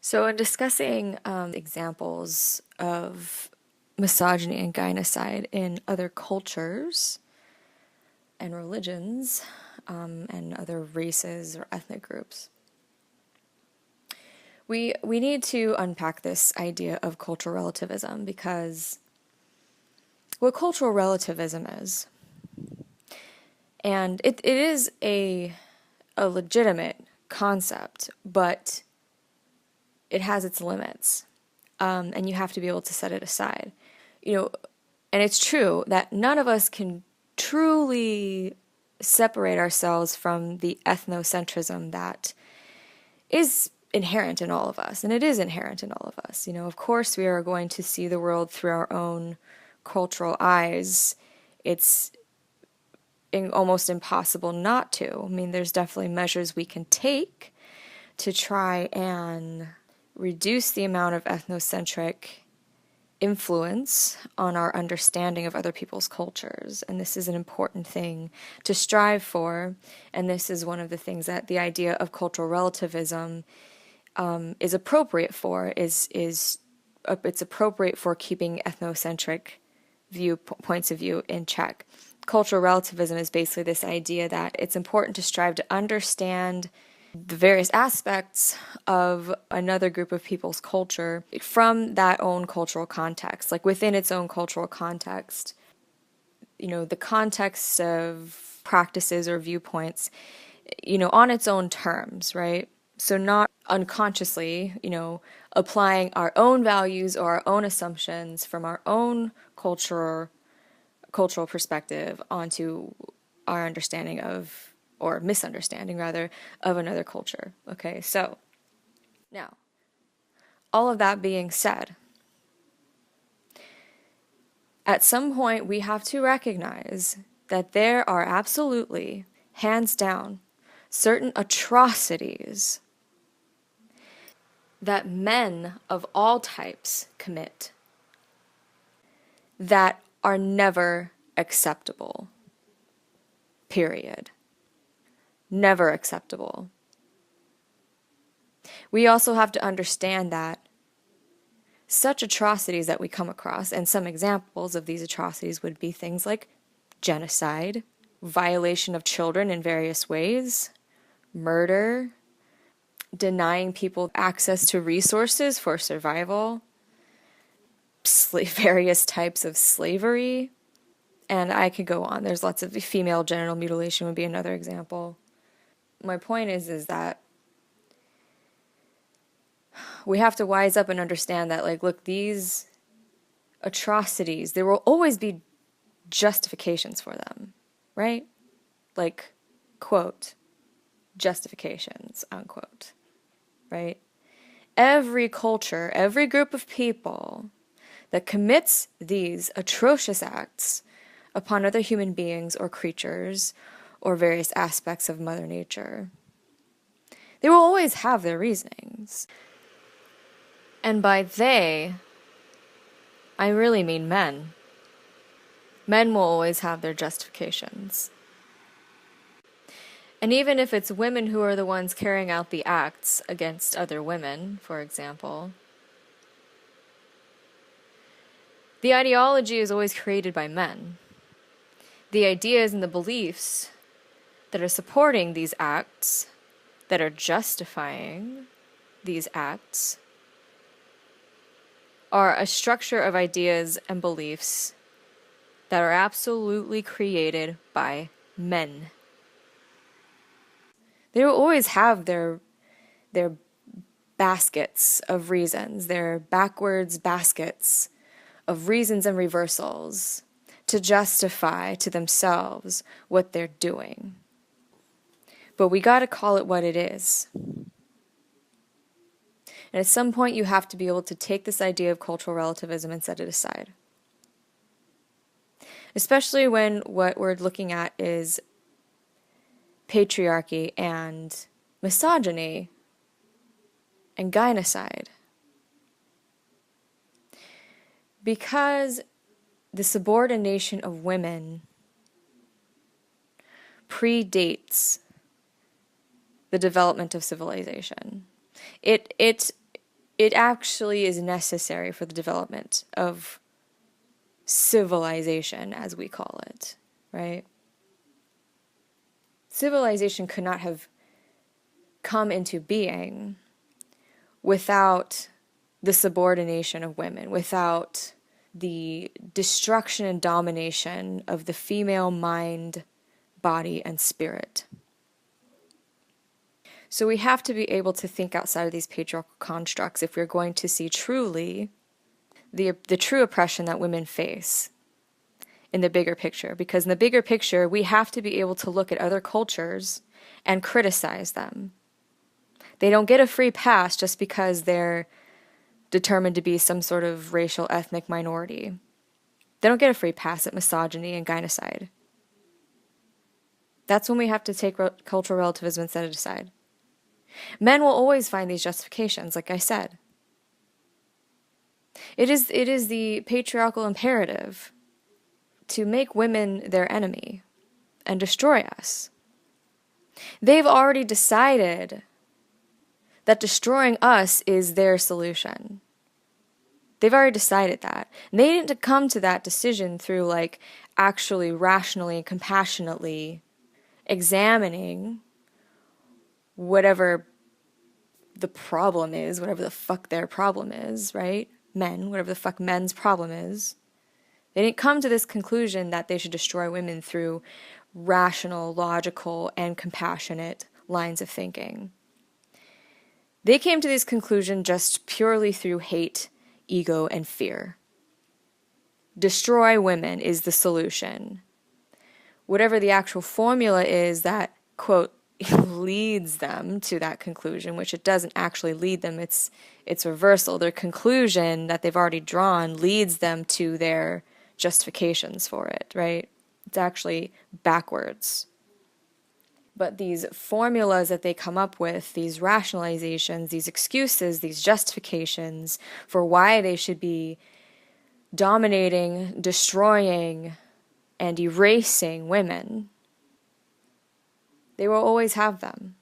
So, in discussing examples of misogyny and gynocide in other cultures and religions and other races or ethnic groups, we need to unpack this idea of cultural relativism, because what cultural relativism is, and it is a legitimate concept, but it has its limits, and you have to be able to set it aside. And it's true that none of us can truly separate ourselves from the ethnocentrism that is inherent in all of us, and it is inherent in all of us. Of course, we are going to see the world through our own cultural eyes. It's almost impossible not to. I mean, there's definitely measures we can take to try and reduce the amount of ethnocentric influence on our understanding of other people's cultures. And this is an important thing to strive for. And this is one of the things that the idea of cultural relativism is appropriate for, it's appropriate for keeping ethnocentric points of view in check. Cultural relativism is basically this idea that it's important to strive to understand the various aspects of another group of people's culture from that own cultural context, like within its own cultural context. The context of practices or viewpoints, on its own terms, right? So not unconsciously, applying our own values or our own assumptions from our own cultural perspective onto our understanding of, or misunderstanding rather, of another culture. Okay, so now, all of that being said, at some point we have to recognize that there are absolutely, hands down, certain atrocities that men of all types commit that are never acceptable. Period. Never acceptable. We also have to understand that such atrocities that we come across, and some examples of these atrocities would be things like genocide, violation of children in various ways, murder, denying people access to resources for survival, various types of slavery, and I could go on. There's lots of female genital mutilation would be another example. My point is that we have to wise up and understand that, look, these atrocities, there will always be justifications for them, right? Quote, justifications, unquote, right? Every culture, every group of people that commits these atrocious acts upon other human beings or creatures or various aspects of Mother Nature, they will always have their reasonings. And by they, I really mean men. Men will always have their justifications. And even if it's women who are the ones carrying out the acts against other women, for example, the ideology is always created by men. The ideas and the beliefs that are supporting these acts, that are justifying these acts, are a structure of ideas and beliefs that are absolutely created by men. They will always have their baskets of reasons, their backwards baskets of reasons and reversals to justify to themselves what they're doing. But we gotta call it what it is. And at some point you have to be able to take this idea of cultural relativism and set it aside. Especially when what we're looking at is patriarchy and misogyny and gynocide. Because the subordination of women predates the development of civilization. It it actually is necessary for the development of civilization, as we call it, right? Civilization could not have come into being without the subordination of women, without the destruction and domination of the female mind, body, and spirit. So we have to be able to think outside of these patriarchal constructs if we're going to see truly the true oppression that women face in the bigger picture. Because in the bigger picture, we have to be able to look at other cultures and criticize them. They don't get a free pass just because they're determined to be some sort of racial, ethnic minority. They don't get a free pass at misogyny and gynocide. That's when we have to take cultural relativism and set it aside. Men will always find these justifications, like I said. It is the patriarchal imperative to make women their enemy and destroy us. They've already decided that destroying us is their solution. They've already decided that. And they didn't come to that decision through actually rationally and compassionately examining whatever the problem is, whatever the fuck their problem is, right? Men, whatever the fuck men's problem is. They didn't come to this conclusion that they should destroy women through rational, logical, and compassionate lines of thinking. They came to this conclusion just purely through hate, ego, and fear. Destroy women is the solution. Whatever the actual formula is that, quote, leads them to that conclusion, which it doesn't actually lead them, it's reversal. Their conclusion that they've already drawn leads them to their justifications for it, right? It's actually backwards. But these formulas that they come up with, these rationalizations, these excuses, these justifications for why they should be dominating, destroying, and erasing women, they will always have them.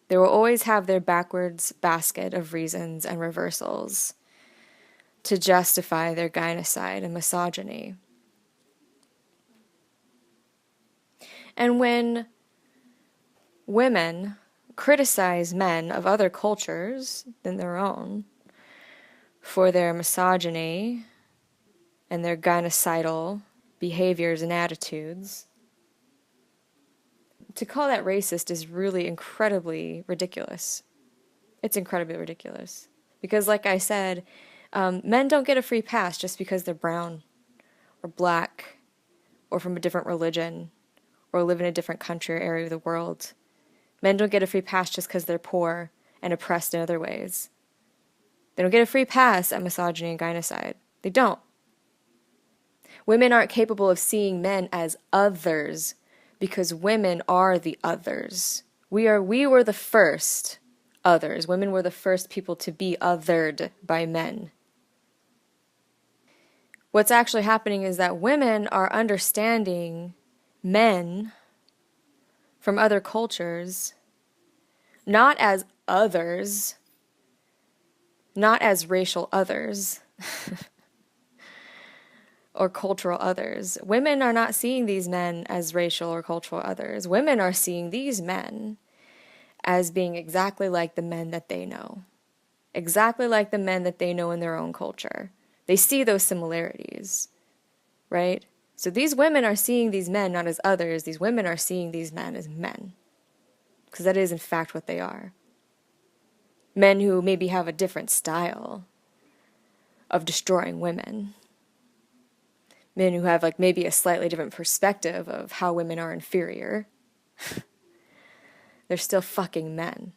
They will always have their backwards basket of reasons and reversals to justify their gynocide and misogyny. And when women criticize men of other cultures than their own for their misogyny and their gynocidal behaviors and attitudes, to call that racist is really incredibly ridiculous. It's incredibly ridiculous. Because like I said, men don't get a free pass just because they're brown or black or from a different religion or live in a different country or area of the world. Men don't get a free pass just because they're poor and oppressed in other ways. They don't get a free pass at misogyny and gynocide. They don't. Women aren't capable of seeing men as others because women are the others. We were the first others. Women were the first people to be othered by men. What's actually happening is that women are understanding men from other cultures not as others, not as racial others, or cultural others. Women are not seeing these men as racial or cultural others. Women are seeing these men as being exactly like the men that they know. Exactly like the men that they know in their own culture. They see those similarities, right? So these women are seeing these men not as others. These women are seeing these men as men. Because that is in fact what they are. Men who maybe have a different style of destroying women. Men who have maybe a slightly different perspective of how women are inferior. They're still fucking men.